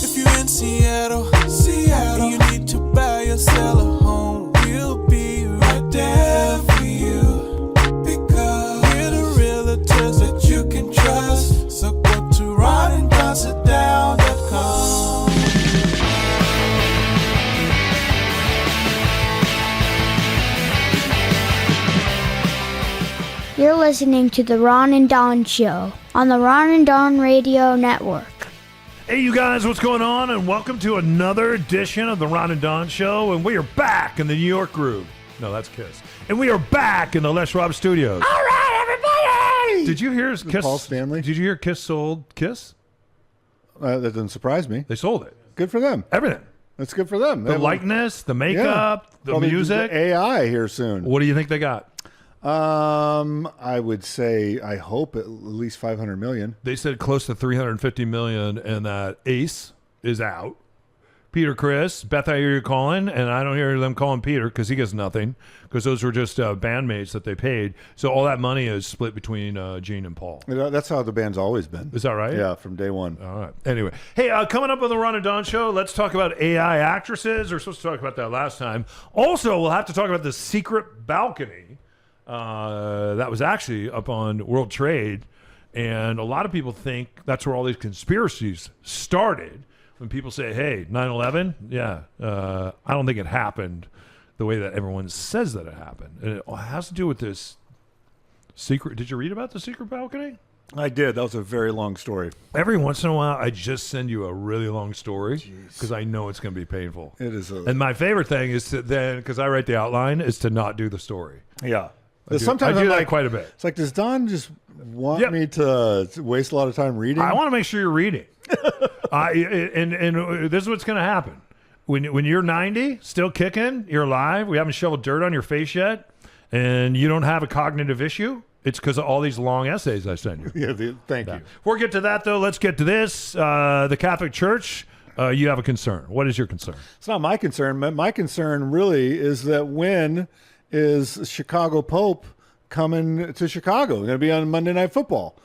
If you're in Seattle, and you need to buy or sell a home, we'll be right there for you. Because we're the realtors that you can trust. So go to ronanddonsitdown.com. You're listening to The Ron and Don Show on the Ron and Don Radio Network. Hey, you guys, what's going on? And welcome to another edition of the Ron and Don Show. And we are back in the New York groove. No, that's Kiss. And we are back in the Les Rob Studios. All right, everybody! Did you hear Kiss? Paul Stanley? Did you hear Kiss sold Kiss? That doesn't surprise me. They sold it. Good for them. Everything. That's good for them. The likeness, the makeup, the Probably music. the AI here soon. What do you think they got? I would say, I hope at least 500 million. They said close to 350 million, and that Ace is out. Peter Criss, Beth, I hear you calling, and I don't hear them calling Peter because he gets nothing, because those were just bandmates that they paid. So all that money is split between Gene and Paul. That's how the band's always been. Is that right? Yeah, from day one. All right. Anyway, hey, coming up on the Ron and Don Show, let's talk about AI actresses. We're supposed to talk about that last time. Also, we'll have to talk about the secret balcony that was actually up on World Trade, and a lot of people think that's where all these conspiracies started. When people say, hey, 9/11, yeah, I don't think it happened the way that everyone says that it happened. And it has to do with this secret. Did you read about the secret balcony? I did. That was a very long story. Every once in a while, I just send you a really long story because I know it's going to be painful. It is. And my favorite thing is to then, because I write the outline, is to not do the story. Yeah. Sometimes I do that quite a bit. It's like, does Don just want me to waste a lot of time reading? I want to make sure you're reading. And this is what's going to happen. When you're 90, still kicking, you're alive, we haven't shoveled dirt on your face yet, and you don't have a cognitive issue, it's because of all these long essays I send you. Yeah, thank you. Before we get to that, though, let's get to this. The Catholic Church, you have a concern. What is your concern? It's not my concern. My concern really is that when is Chicago Pope coming to Chicago? Going to be on Monday Night Football.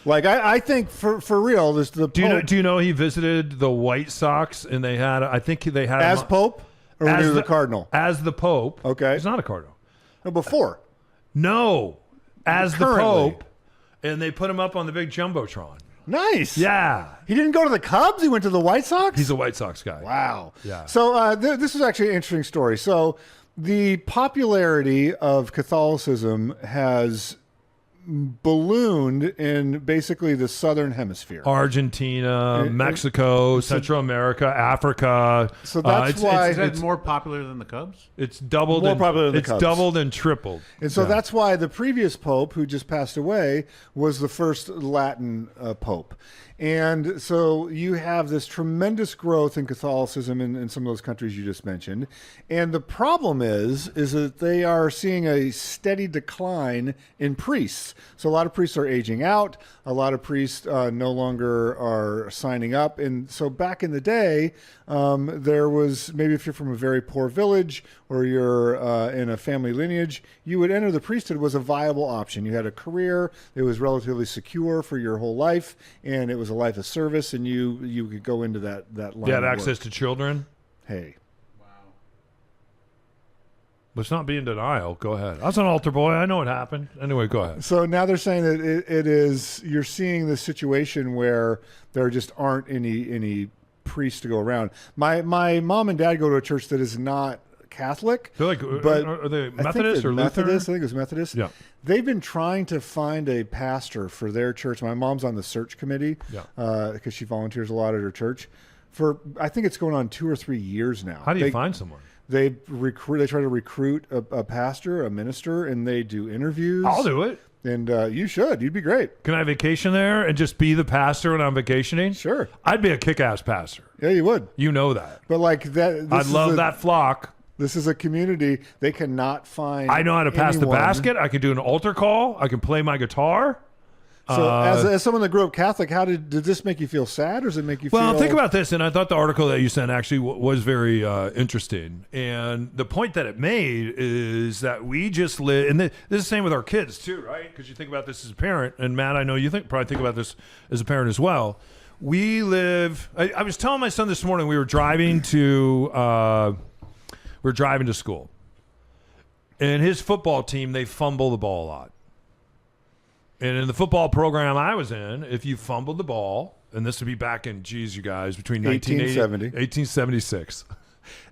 Like, I think for real, this the Pope. Do you know he visited the White Sox, and they had, I think they had as Pope, or as the Cardinal? As the Pope. Okay. He's not a Cardinal. No, before. No. As Currently. the Pope, and they put him up on the big Jumbotron. Nice. Yeah. He didn't go to the Cubs? He went to the White Sox? He's a White Sox guy. Wow. Yeah. So this is actually an interesting story. So the popularity of Catholicism has ballooned in basically the southern hemisphere. Argentina, Mexico, Central America, Africa. So that's why it's more popular than the Cubs? It's doubled. More popular than the It's Cubs. doubled and tripled. And so that's why the previous pope, who just passed away, was the first Latin pope. And so you have this tremendous growth in Catholicism in some of those countries you just mentioned. And the problem is that they are seeing a steady decline in priests. So a lot of priests are aging out. A lot of priests no longer are signing up. And so back in the day, there was, maybe if you're from a very poor village or you're in a family lineage, you would enter the priesthood was a viable option. You had a career. It was relatively secure for your whole life, and it was a life of service, and you could go into that line. You had of access work. to children. Hey. Let's not be in denial. Go ahead. I was an altar boy. I know what happened. Anyway, go ahead. So now they're saying that it is, you're seeing this situation where there just aren't any priests to go around. My mom and dad go to a church that is not Catholic. They're like, but are they I think Methodist they're or Methodist? Lutheran? I think it was Methodist. Yeah. They've been trying to find a pastor for their church. My mom's on the search committee because she volunteers a lot at her church. For I think it's going on 2 or 3 years now. How do you find someone? They try to recruit a pastor, a minister, and they do interviews. I'll do it. And you should. You'd be great. Can I vacation there and just be the pastor when I'm vacationing? Sure. I'd be a kick-ass pastor. Yeah, you would. You know that. But like that, I'd love that flock. This is a community. They cannot find I know how to pass the anyone. basket. I can do an altar call. I can play my guitar. So as someone that grew up Catholic, how did this make you feel sad, or does it make you feel... Well, think about this, and I thought the article that you sent actually was very interesting. And the point that it made is that we just live, and this is the same with our kids too, right? Because you think about this as a parent, and Matt, I know you probably think about this as a parent as well. We live. I was telling my son this morning we were driving to school, and his football team, they fumble the ball a lot. And in the football program I was in, if you fumbled the ball, and this would be back in, geez, you guys, between 1876.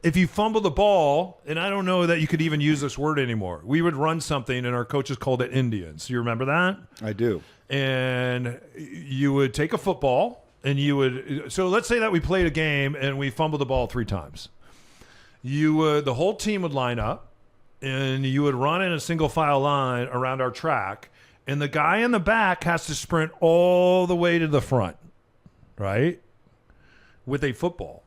If you fumbled the ball, and I don't know that you could even use this word anymore, we would run something, and our coaches called it Indians. You remember that? I do. And you would take a football, and you would. So let's say that we played a game, and we fumbled the ball 3 times. The whole team would line up, and you would run in a single file line around our track, and the guy in the back has to sprint all the way to the front, right, with a football.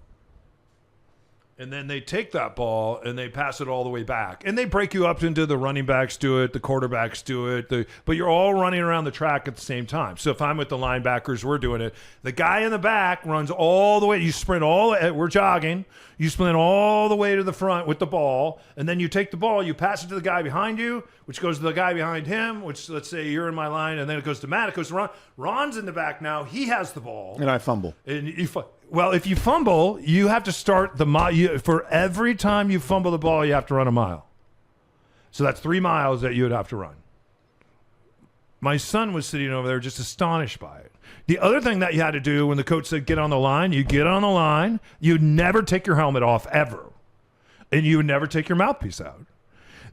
And then they take that ball and they pass it all the way back. And they break you up into the running backs do it, the quarterbacks do it, but you're all running around the track at the same time. So if I'm with the linebackers, we're doing it. The guy in the back runs all the way. You sprint we're jogging. You sprint all the way to the front with the ball. And then you take the ball, you pass it to the guy behind you, which goes to the guy behind him, which let's say you're in my line. And then it goes to Matt. It goes to Ron. Ron's in the back now. He has the ball. And I fumble. And well, if you fumble, you have to start the mile. For every time you fumble the ball, you have to run a mile. So that's 3 miles that you would have to run. My son was sitting over there just astonished by it. The other thing that you had to do when the coach said get on the line, you get on the line. You'd never take your helmet off ever. And you would never take your mouthpiece out.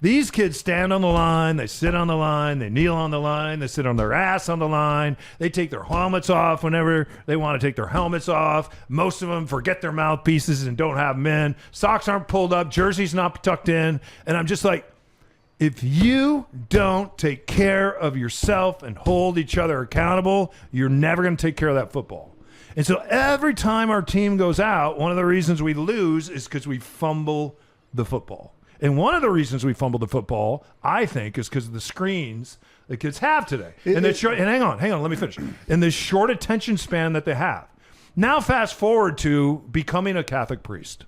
These kids stand on the line, they sit on the line, they kneel on the line, they sit on their ass on the line, they take their helmets off whenever they want to take their helmets off. Most of them forget their mouthpieces and don't have them in. Socks aren't pulled up, jerseys not tucked in. And I'm just like, if you don't take care of yourself and hold each other accountable, you're never going to take care of that football. And so every time our team goes out, one of the reasons we lose is because we fumble the football. And one of the reasons we fumble the football, I think, is because of the screens the kids have today. And hang on, let me finish. And the short attention span that they have. Now fast forward to becoming a Catholic priest.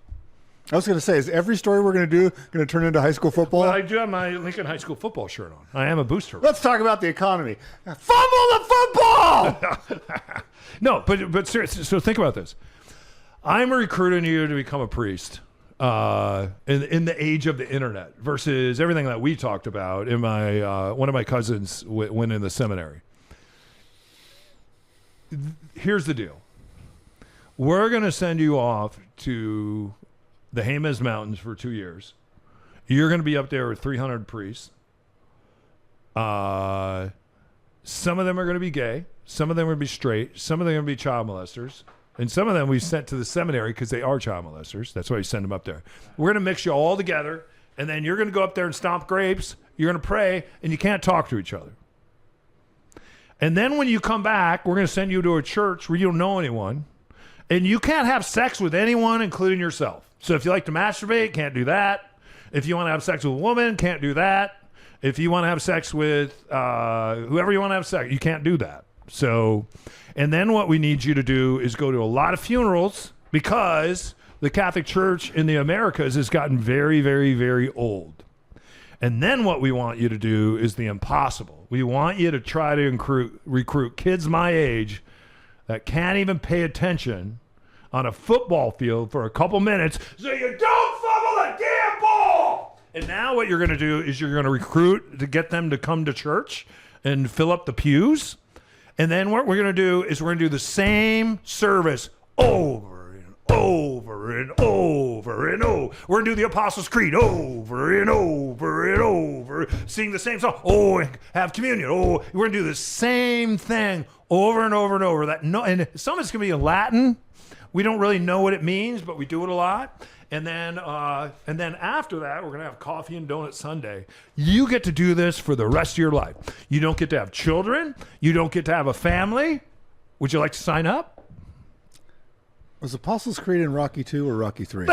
I was going to say, is every story we're going to do going to turn into high school football? Well, I do have my Lincoln High School football shirt on. I am a booster. Let's talk about the economy. Fumble the football! No, but seriously, so think about this. I'm recruiting you to become a priest. In the age of the internet versus everything that we talked about in my one of my cousins went in the seminary. Here's the deal. We're going to send you off to the Jemez Mountains for 2 years. You're going to be up there with 300 priests. Some of them are going to be gay. Some of them are going to be straight. Some of them are going to be child molesters. And some of them we sent to the seminary because they are child molesters. That's why we send them up there. We're going to mix you all together, and then you're going to go up there and stomp grapes. You're going to pray, and you can't talk to each other. And then when you come back, we're going to send you to a church where you don't know anyone, and you can't have sex with anyone, including yourself. So if you like to masturbate, can't do that. If you want to have sex with a woman, can't do that. If you want to have sex with whoever you want to have sex, you can't do that. So... And then what we need you to do is go to a lot of funerals because the Catholic Church in the Americas has gotten very, very, very old. And then what we want you to do is the impossible. We want you to try to recruit kids my age that can't even pay attention on a football field for a couple minutes so you don't fumble a damn ball. And now what you're going to do is you're going to recruit to get them to come to church and fill up the pews. And then what we're going to do is we're going to do the same service over and over and over and over. We're going to do the Apostles' Creed over and over and over, sing the same song. Oh, and have communion. Oh, we're going to do the same thing over and over and over. And some of it's going to be in Latin. We don't really know what it means, but we do it a lot. And then after that, we're going to have coffee and donut Sunday. You get to do this for the rest of your life. You don't get to have children. You don't get to have a family. Would you like to sign up? Was Apostles' Creed in Rocky 2 or Rocky 3?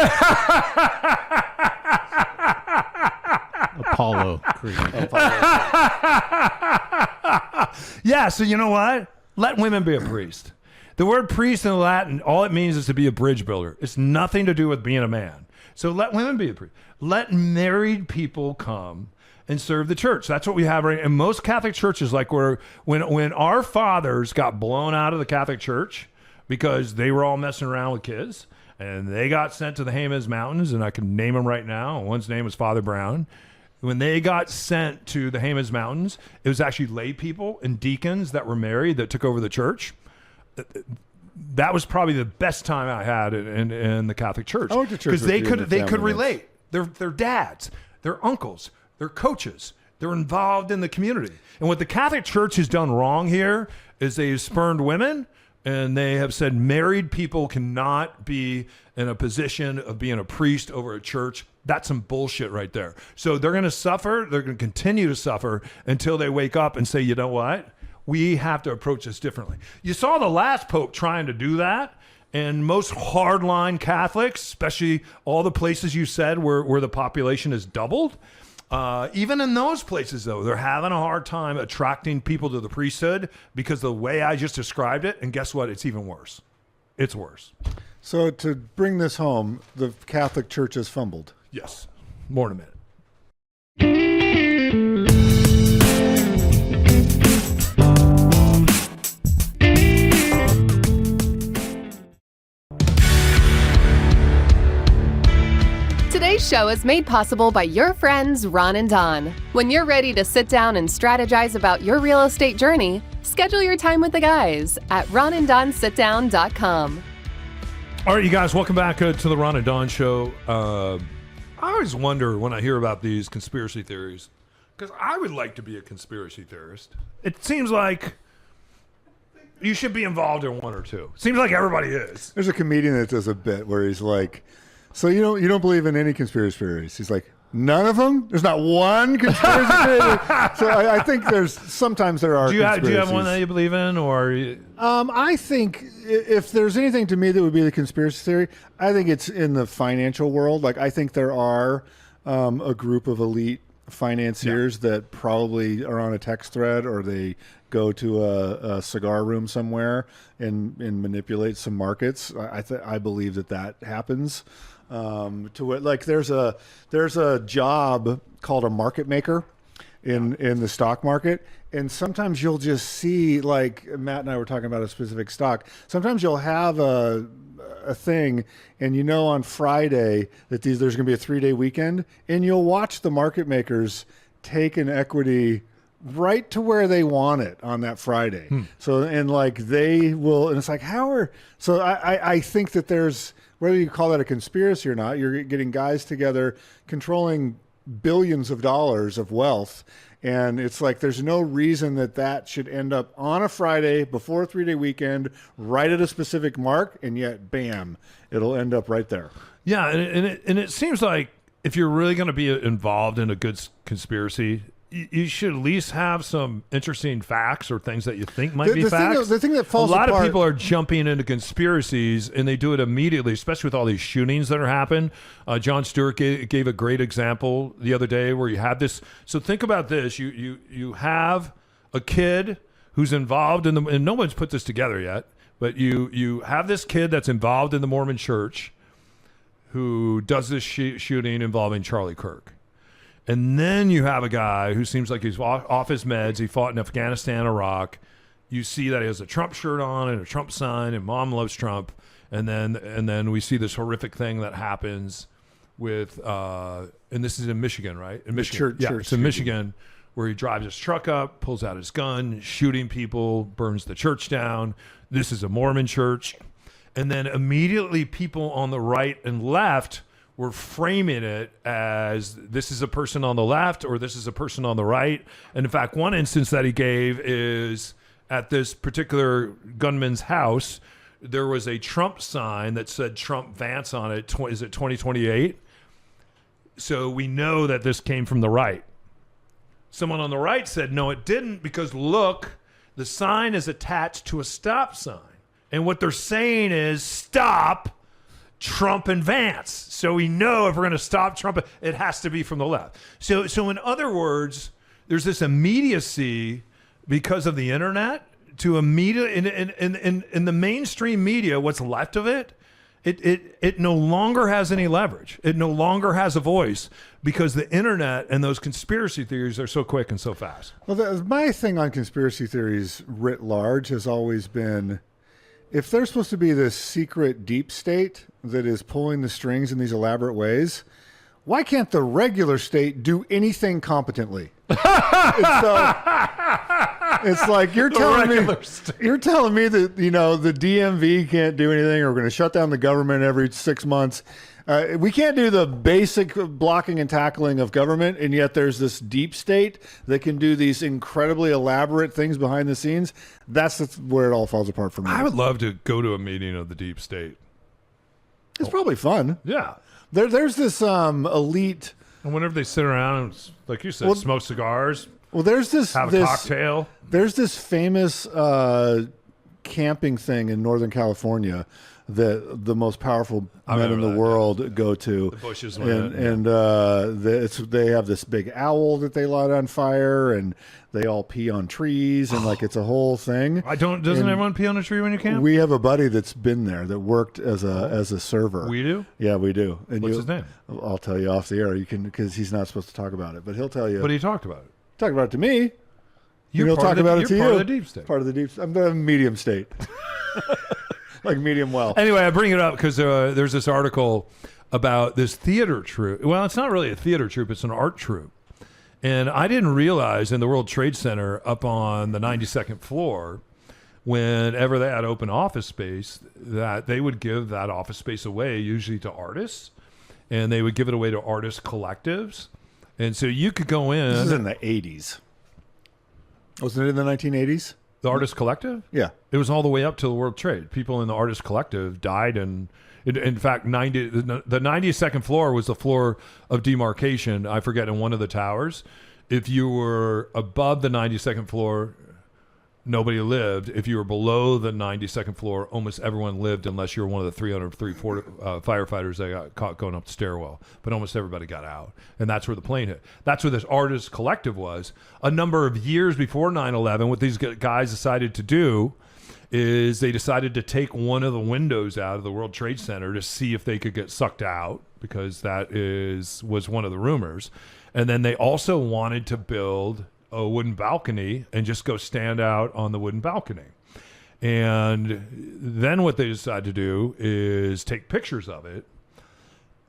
Apollo Creed. Yeah, so you know what? Let women be a priest. The word priest in Latin, all it means is to be a bridge builder. It's nothing to do with being a man. So let women be a priest. Let married people come and serve the church. That's what we have right in most Catholic churches. Like when our fathers got blown out of the Catholic Church because they were all messing around with kids, and they got sent to the Jemez Mountains, and I can name them right now. One's name was Father Brown. When they got sent to the Jemez Mountains, it was actually lay people and deacons that were married that took over the church. That was probably the best time I had in the Catholic Church, I went to church because with they you could and the relate. family. They're dads, they're uncles, they're coaches. They're involved in the community. And what the Catholic Church has done wrong here is they've spurned women, and they have said married people cannot be in a position of being a priest over a church. That's some bullshit right there. So they're going to suffer. They're going to continue to suffer until they wake up and say, you know what? We have to approach this differently. You saw the last pope trying to do that. And most hardline Catholics, especially all the places you said where the population has doubled, even in those places, though, they're having a hard time attracting people to the priesthood because the way I just described it. And guess what? It's even worse. It's worse. So to bring this home, the Catholic Church has fumbled. Yes. More in a minute. Today's show is made possible by your friends Ron and Don. When you're ready to sit down and strategize about your real estate journey, schedule your time with the guys at ronanddonsitdown.com. All right, you guys, welcome back to the Ron and Don Show. I always wonder when I hear about these conspiracy theories, because I would like to be a conspiracy theorist. It seems like you should be involved in one or two. Seems like everybody is. There's a comedian that does a bit where he's like, so you don't believe in any conspiracy theories? He's like, none of them? There's not one conspiracy theory? So I think sometimes there are Do you conspiracies. have one that you believe in? Or I think if there's anything to me that would be the conspiracy theory, I think it's in the financial world. Like, I think there are a group of elite financiers that probably are on a text thread, or they go to a cigar room somewhere and manipulate some markets. I believe that happens. To what, like, there's a job called a market maker in the stock market, and sometimes you'll just see, like Matt and I were talking about a specific stock. Sometimes you'll have a thing, and on Friday that there's going to be a 3-day weekend, and you'll watch the market makers take an equity right to where they want it on that Friday. So, and like they will, and it's like, I think that there's, whether you call that a conspiracy or not, you're getting guys together controlling billions of dollars of wealth. And it's like, there's no reason that should end up on a Friday before a 3-day weekend, right at a specific mark. And yet, bam, it'll end up right there. yeah, and it seems like if you're really going to be involved in a good conspiracy, you should at least have some interesting facts or things that you think might be facts. The thing that falls a lot apart, of people are jumping into conspiracies, and they do it immediately, especially with all these shootings that are happening. Jon Stewart gave a great example the other day where you had this. So think about this: you have a kid who's involved in and no one's put this together yet, but you have this kid that's involved in the Mormon Church who does this shooting involving Charlie Kirk. And then you have a guy who seems like he's off his meds. He fought in Afghanistan, Iraq. You see that he has a Trump shirt on and a Trump sign, and Mom loves Trump. And then we see this horrific thing that happens with, and this is in Michigan, right? In Michigan, it's in Michigan, where he drives his truck up, pulls out his gun, shooting people, burns the church down. This is a Mormon church, and then immediately people on the right and left were framing it as this is a person on the left or this is a person on the right. And in fact, one instance that he gave is at this particular gunman's house, there was a Trump sign that said Trump Vance on it. Is it 2028? So we know that this came from the right. Someone on the right said, no, it didn't, because look, the sign is attached to a stop sign. And what they're saying is stop Trump and Vance. So we know if we're going to stop Trump, it has to be from the left. So in other words, there's this immediacy because of the internet to immediately in the mainstream media, what's left of it, it no longer has any leverage. It no longer has a voice because the internet and those conspiracy theories are so quick and so fast. Well, my thing on conspiracy theories writ large has always been, if there's supposed to be this secret deep state that is pulling the strings in these elaborate ways, why can't the regular state do anything competently? It's like you're telling me that the DMV can't do anything, or we're going to shut down the government every 6 months. We can't do the basic blocking and tackling of government, and yet there's this deep state that can do these incredibly elaborate things behind the scenes. That's where it all falls apart for me. I would love to go to a meeting of the deep state. It's probably fun. Yeah. There's this elite. And whenever they sit around and, like you said, smoke cigars, Well, there's this have a cocktail. There's this famous camping thing in Northern California that the most powerful men in the world go to. The bushes, and they have this big owl that they light on fire, and they all pee on trees, and like it's a whole thing. Doesn't everyone pee on a tree when you camp? We have a buddy that's been there that worked as a server. We do? Yeah, we do. And What's his name? I'll tell you off the air. You can, because he's not supposed to talk about it, but he'll tell you. But he talked about it. Talk about it to me. You're he'll talk about it to you. Part of the deep state. Part of the deep. I'm the medium state. Like medium well. Anyway, I bring it up because there's this article about this theater troupe. Well, it's not really a theater troupe. It's an art troupe. And I didn't realize in the World Trade Center up on the 92nd floor, whenever they had open office space, that they would give that office space away, usually to artists. And they would give it away to artist collectives. And so you could go in. This is in the 80s. Wasn't it in the 1980s? The Artist Collective? Yeah. It was all the way up to the World Trade. People in the Artist Collective died, and in fact, the 92nd floor was the floor of demarcation, I forget, in one of the towers. If you were above the 92nd floor, nobody lived. If you were below the 92nd floor, almost everyone lived, unless you were one of the 303 firefighters that got caught going up the stairwell. But almost everybody got out, and that's where the plane hit. That's where this Artist Collective was. A number of years before 9/11, what these guys decided to do is they decided to take one of the windows out of the World Trade Center to see if they could get sucked out, because that was one of the rumors. And then they also wanted to build a wooden balcony and just go stand out on the wooden balcony. And then what they decided to do is take pictures of it.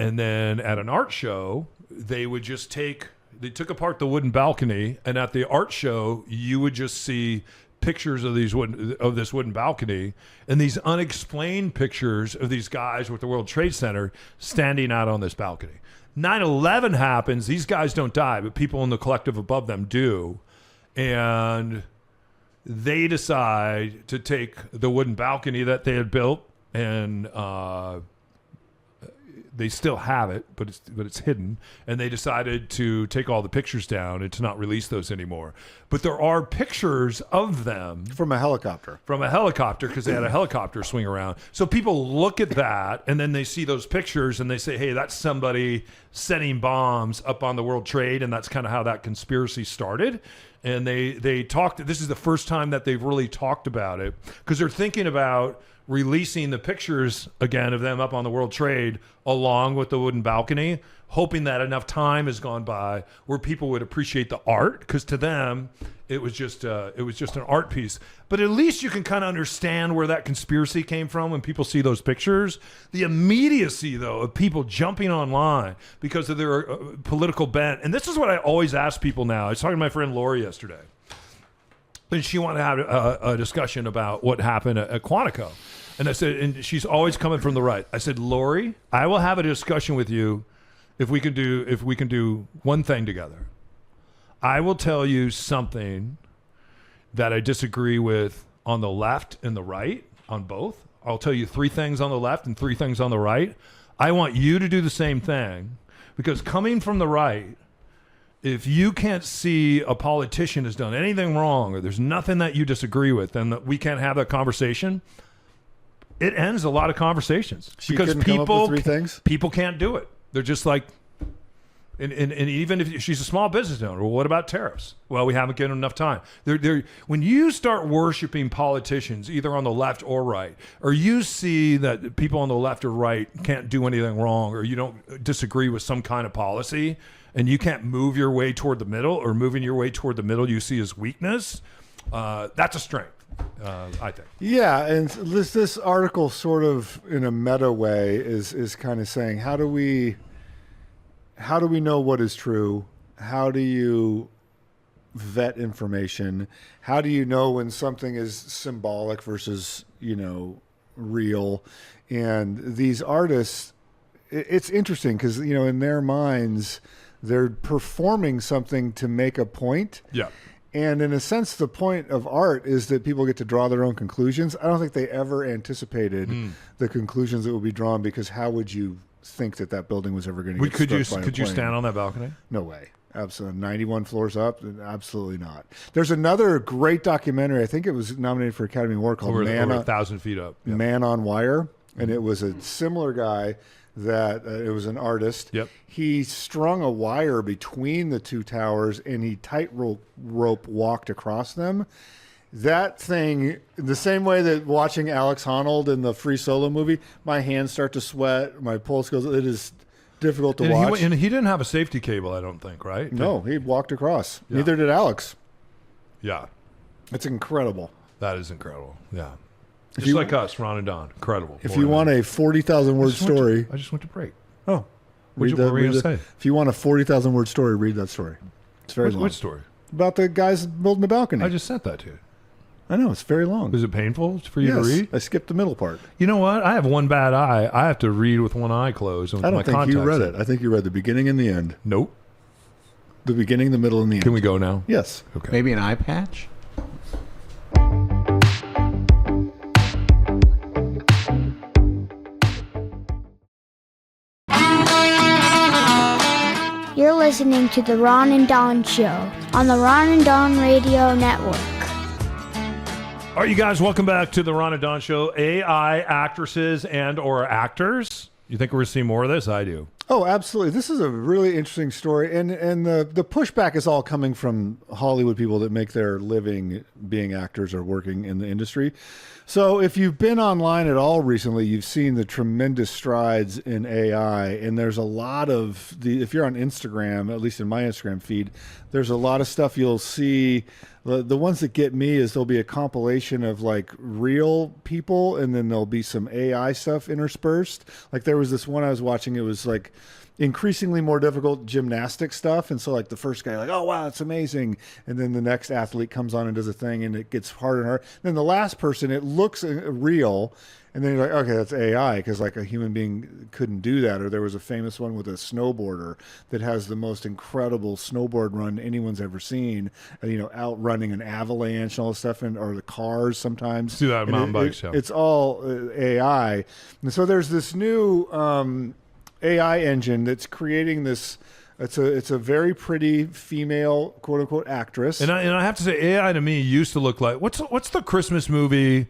And then at an art show, they took apart the wooden balcony, and at the art show, you would just see pictures of this wooden balcony, and these unexplained pictures of these guys with the World Trade Center standing out on this balcony. 9/11 happens. These guys don't die, but people in the collective above them do. And they decide to take the wooden balcony that they had built, and they still have it, but it's hidden. And they decided to take all the pictures down and to not release those anymore. But there are pictures of them From a helicopter, because they had a helicopter swing around. So people look at that, and then they see those pictures, and they say, hey, that's somebody setting bombs up on the World Trade, and that's kind of how that conspiracy started. And they talked. This is the first time that they've really talked about it, because they're thinking about releasing the pictures again of them up on the World Trade along with the wooden balcony, hoping that enough time has gone by where people would appreciate the art, because to them it was just an art piece. But at least you can kind of understand where that conspiracy came from when people see those pictures. The immediacy, though, of people jumping online because of their political bent. And this is what I always ask people now. I was talking to my friend Lori yesterday, and she wanted to have a discussion about what happened at Quantico. And I said, and she's always coming from the right. I said, Lori, I will have a discussion with you if we can do one thing together. I will tell you something that I disagree with on the left and the right, on both. I'll tell you 3 things on the left and 3 things on the right. I want you to do the same thing, because coming from the right, if you can't see a politician has done anything wrong, or there's nothing that you disagree with, then we can't have that conversation. It ends a lot of conversations, because people can't do it. They're just like, and even if she's a small business owner, well, what about tariffs? Well, we haven't given enough time. When you start worshiping politicians, either on the left or right, or you see that people on the left or right can't do anything wrong, or you don't disagree with some kind of policy, and you can't move your way toward the middle, or moving your way toward the middle you see as weakness, that's a strength. I think. Yeah, and this article sort of in a meta way is kind of saying how do we know what is true? How do you vet information? How do you know when something is symbolic versus, real? And these artists, it's interesting because, in their minds, they're performing something to make a point. Yeah. And in a sense, the point of art is that people get to draw their own conclusions. I don't think they ever anticipated the conclusions that would be drawn, because how would you think that building was ever going to get struck by a plane? Could you stand on that balcony? No way. Absolutely. 91 floors up? Absolutely not. There's another great documentary. I think it was nominated for Academy Award called Over 1,000 feet up. Yep. Man on Wire. And it was a similar guy that it was an artist. Yep. He strung a wire between the two towers and he tightrope walked across them. That thing, the same way that watching Alex Honnold in the Free Solo movie, my hands start to sweat, my pulse goes, it is difficult to watch. And he didn't have a safety cable, I don't think, right? No, he walked across. Yeah. Neither did Alex. Yeah. It's incredible. That is incredible. Yeah. Just like us, Ron and Don. Incredible. If you want a 40,000 word story. I just went to break. Oh. What were you going to say? If you want a 40,000 word story, read that story. It's very long. What story? About the guys building the balcony. I just sent that to you. I know, it's very long. Was it painful for you to read? I skipped the middle part. You know what? I have one bad eye. I have to read with one eye closed. And with I don't my think you contacts read in. it. I think you read the beginning and the end. Nope. The beginning, the middle, and the end. Can we go now? Yes. Okay. Maybe an eye patch? You're listening to The Ron and Don Show on the Ron and Don Radio Network. All right, you guys, welcome back to the Ron and Don Show. AI actresses and or actors. You think we're going to see more of this? I do. Oh, absolutely. This is a really interesting story. And the pushback is all coming from Hollywood people that make their living being actors or working in the industry. So if you've been online at all recently, you've seen the tremendous strides in AI. And there's a lot of if you're on Instagram, at least in my Instagram feed, there's a lot of stuff you'll see. The ones that get me is there'll be a compilation of like real people, and then there'll be some AI stuff interspersed. Like there was this one I was watching, it was like increasingly more difficult gymnastic stuff. And so like the first guy, like, oh, wow, that's amazing. And then the next athlete comes on and does a thing and it gets harder and harder. Then the last person, it looks real. And then you're like, okay, that's AI, because like a human being couldn't do that. Or there was a famous one with a snowboarder that has the most incredible snowboard run anyone's ever seen, outrunning an avalanche and all this stuff, or the cars sometimes. See that mountain bike show. It's all AI. And so there's this new AI engine that's creating this. It's a very pretty female, quote unquote, actress. And I have to say, AI to me used to look like what's the Christmas movie?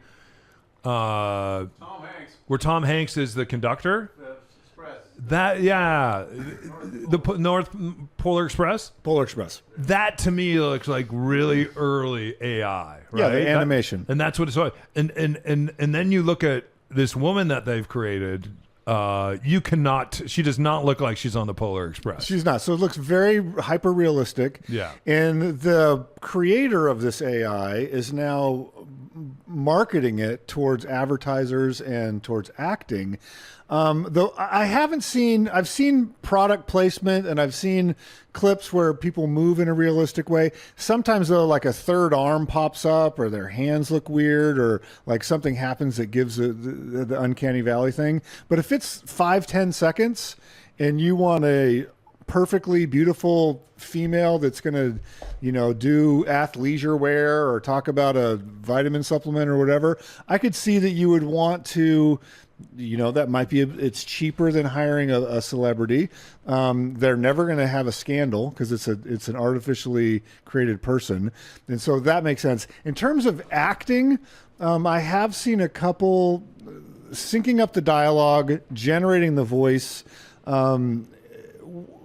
Tom Hanks. Where Tom Hanks is the conductor. The Express. The North Polar Express. Polar Express. That to me looks like really early AI. Right? Yeah, the animation. And that's what it's like. And then you look at this woman that they've created. She does not look like she's on the Polar Express. She's not. So it looks very hyper realistic. Yeah. And the creator of this AI is now marketing it towards advertisers and towards acting. Though I've seen product placement and I've seen clips where people move in a realistic way. Sometimes though, like a third arm pops up or their hands look weird or like something happens that gives the uncanny valley thing. But if it's 5-10 seconds and you want a perfectly beautiful female that's going to, do athleisure wear or talk about a vitamin supplement or whatever, I could see that you would want to, that might be, it's cheaper than hiring a celebrity. They're never going to have a scandal because it's an artificially created person. And so that makes sense. In terms of acting, I have seen a couple syncing up the dialogue, generating the voice,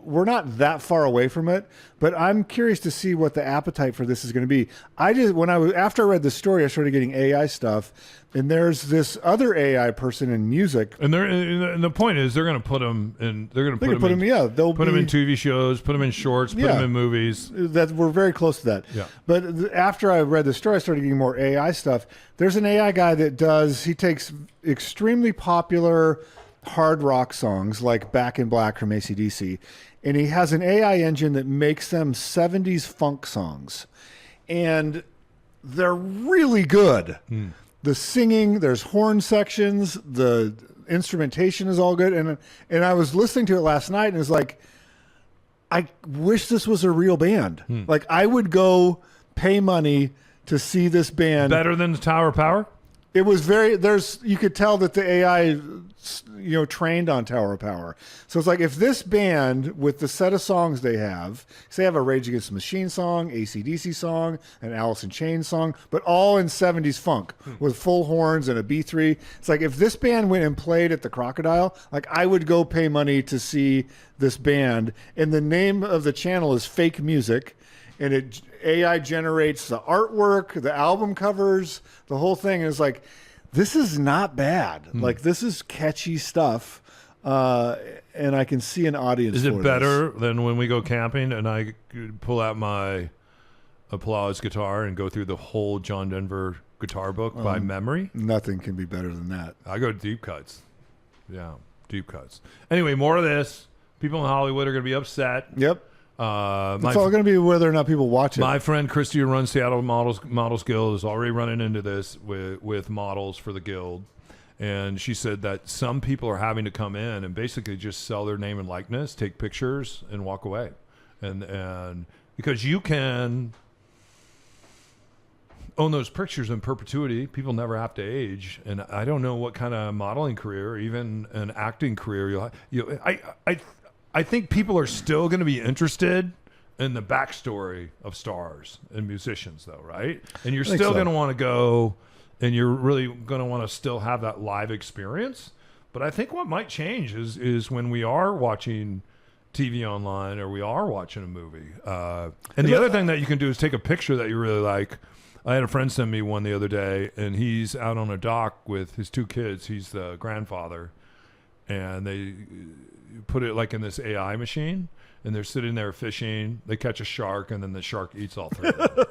we're not that far away from it, but I'm curious to see what the appetite for this is going to be. After I read the story, I started getting AI stuff, and there's this other AI person in music. And the point is, they're going to put them in. They're going to Put them, yeah. They'll put them in TV shows, put them in shorts, put them in movies. That we're very close to that. Yeah. But after I read the story, I started getting more AI stuff. There's an AI guy that he takes extremely popular hard rock songs like Back in Black from AC/DC, and he has an AI engine that makes them 70s funk songs. And they're really good. The singing, there's horn sections, the instrumentation is all good. And I was listening to it last night, and it's like, I wish this was a real band. Like, I would go pay money to see this band. Better than the Tower of Power? It was you could tell that the AI, trained on Tower of Power. So it's like, if this band, with the set of songs they have a Rage Against the Machine song, AC/DC song, an Alice in Chains song, but all in 70s funk with full horns and a B3. It's like, if this band went and played at the Crocodile, like, I would go pay money to see this band. And the name of the channel is Fake Music. And AI generates the artwork, the album covers, the whole thing. And it's like, this is not bad. Like, this is catchy stuff. And I can see an audience. Is for it better than when we go camping and I pull out my Applause guitar and go through the whole John Denver guitar book by memory? Nothing can be better than that. I go deep cuts. Yeah, deep cuts. Anyway, more of this. People in Hollywood are going to be upset. Yep. It's all going to be whether or not people watch it. My friend Christy, who runs Seattle Models Guild, is already running into this with models for the guild, and she said that some people are having to come in and basically just sell their name and likeness, take pictures, and walk away, and because you can own those pictures in perpetuity, people never have to age, and I don't know what kind of modeling career, or even an acting career you'll have. I think people are still going to be interested in the backstory of stars and musicians, though, right? And you're still going to want to go, and you're really going to want to still have that live experience. But I think what might change is when we are watching TV online or we are watching a movie. And the other thing that you can do is take a picture that you really like. I had a friend send me one the other day, and he's out on a dock with his 2 kids. He's the grandfather, and they put it like in this AI machine, and they're sitting there fishing. They catch a shark, and then the shark eats all 3 of them.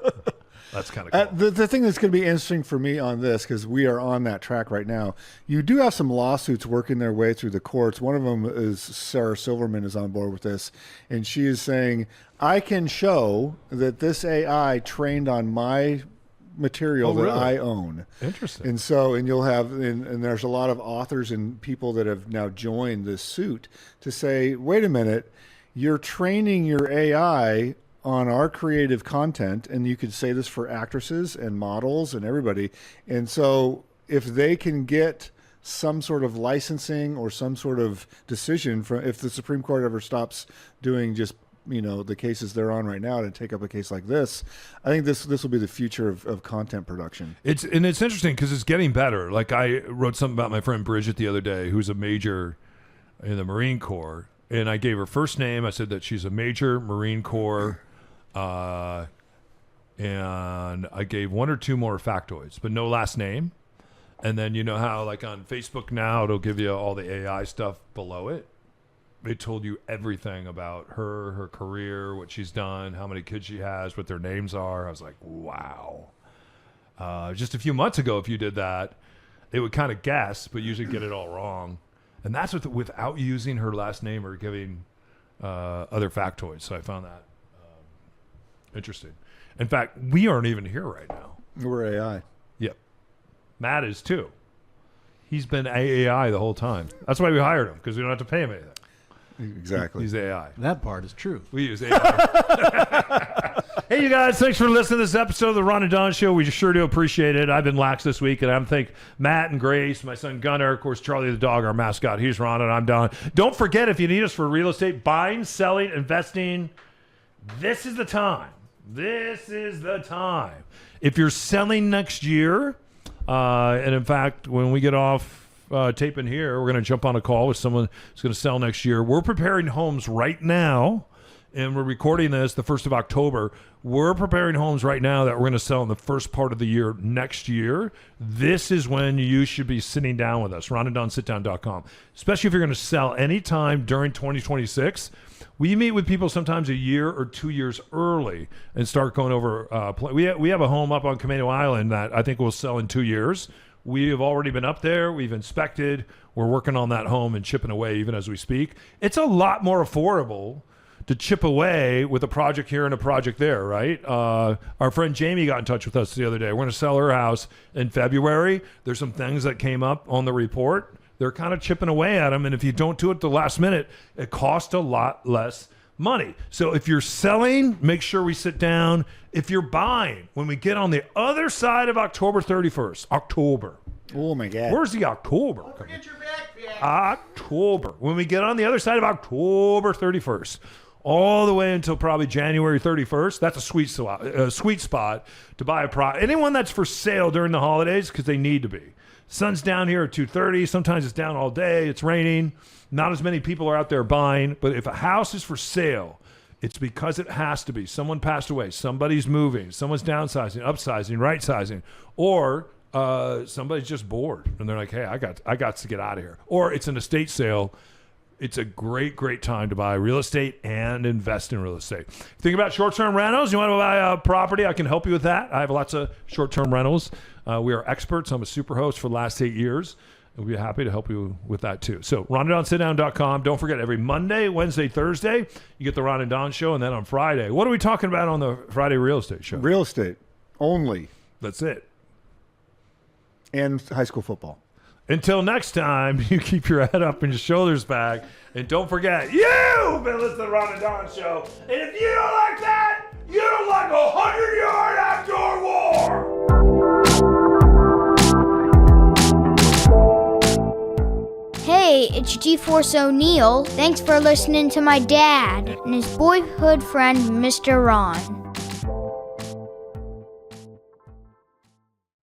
That's kind of cool. The thing that's going to be interesting for me on this, because we are on that track right now, you do have some lawsuits working their way through the courts. One of them is Sarah Silverman is on board with this, and she is saying, I can show that this AI trained on my material that I own. Interesting. And you'll have, and there's a lot of authors and people that have now joined this suit to say, wait a minute, you're training your AI on our creative content, and you could say this for actresses and models and everybody. And so if they can get some sort of licensing or some sort of decision from, if the Supreme Court ever stops doing just the cases they're on right now to take up a case like this, I think this will be the future of content production. It's interesting because it's getting better. Like, I wrote something about my friend Bridget the other day, who's a major in the Marine Corps, and I gave her first name. I said that she's a major Marine Corps, and I gave 1 or 2 more factoids, but no last name. And then, you know how like on Facebook now it'll give you all the AI stuff below it. It told you everything about her career, what she's done, how many kids she has, what their names are. I was like, wow. Just a few months ago, if you did that, it would kind of guess, but usually get it all wrong. And that's without using her last name or giving other factoids. So I found that interesting. In fact, we aren't even here right now. We're AI. Yep. Matt is too. He's been AI the whole time. That's why we hired him, because we don't have to pay him anything. Exactly. He's AI. That part is true. We use AI. Hey, you guys, thanks for listening to this episode of the Ron and Don Show. We sure do appreciate it. I've been lax this week, and I thank Matt and Grace, my son Gunnar, of course, Charlie the dog, our mascot. He's Ron, and I'm Don. Don't forget, if you need us for real estate, buying, selling, investing, this is the time. This is the time. If you're selling next year, and in fact, when we get off taping here, we're going to jump on a call with someone who's going to sell next year. We're preparing homes right now, and we're recording this the 1st of October. We're preparing homes right now that we're going to sell in the first part of the year next year. This is when you should be sitting down with us, ronanddonsitdown.com, especially if you're going to sell anytime during 2026. We meet with people sometimes a year or 2 years early and start going over. We have a home up on Camino Island that I think will sell in 2 years. We have already been up there. We've inspected. We're working on that home and chipping away even as we speak. It's a lot more affordable to chip away with a project here and a project there, right? Our friend Jamie got in touch with us the other day. We're going to sell her house in February. There's some things that came up on the report. They're kind of chipping away at them, and if you don't do it the last minute, it costs a lot less money. So if you're selling, make sure we sit down. If you're buying, when we get on the other side of October 31st, October. Oh, my God. Where's the October? Don't forget your backpack. October. When we get on the other side of October 31st, all the way until probably January 31st, that's a sweet spot to buy a product. Anyone that's for sale during the holidays, because they need to be. Sun's down here at 2:30. Sometimes it's down all day. It's raining. Not as many people are out there buying. But if a house is for sale, it's because it has to be. Someone passed away. Somebody's moving. Someone's downsizing, upsizing, right-sizing. Or somebody's just bored. And they're like, hey, I got to get out of here. Or it's an estate sale. It's a great, great time to buy real estate and invest in real estate. Think about short-term rentals. You want to buy a property? I can help you with that. I have lots of short-term rentals. We are experts. I'm a super host for the last 8 years. We'll be happy to help you with that too. So ronanddonsitdown.com. Don't forget, every Monday, Wednesday, Thursday, you get the Ron and Don Show. And then on Friday, what are we talking about on the Friday Real Estate Show? Real estate only. That's it. And high school football. Until next time, you keep your head up and your shoulders back. And don't forget, you've been listening to the Ron and Don Show. And if you don't like that, you don't like 100-yard outdoor war. Hey, it's G-Force O'Neill. Thanks for listening to my dad and his boyhood friend, Mr. Ron.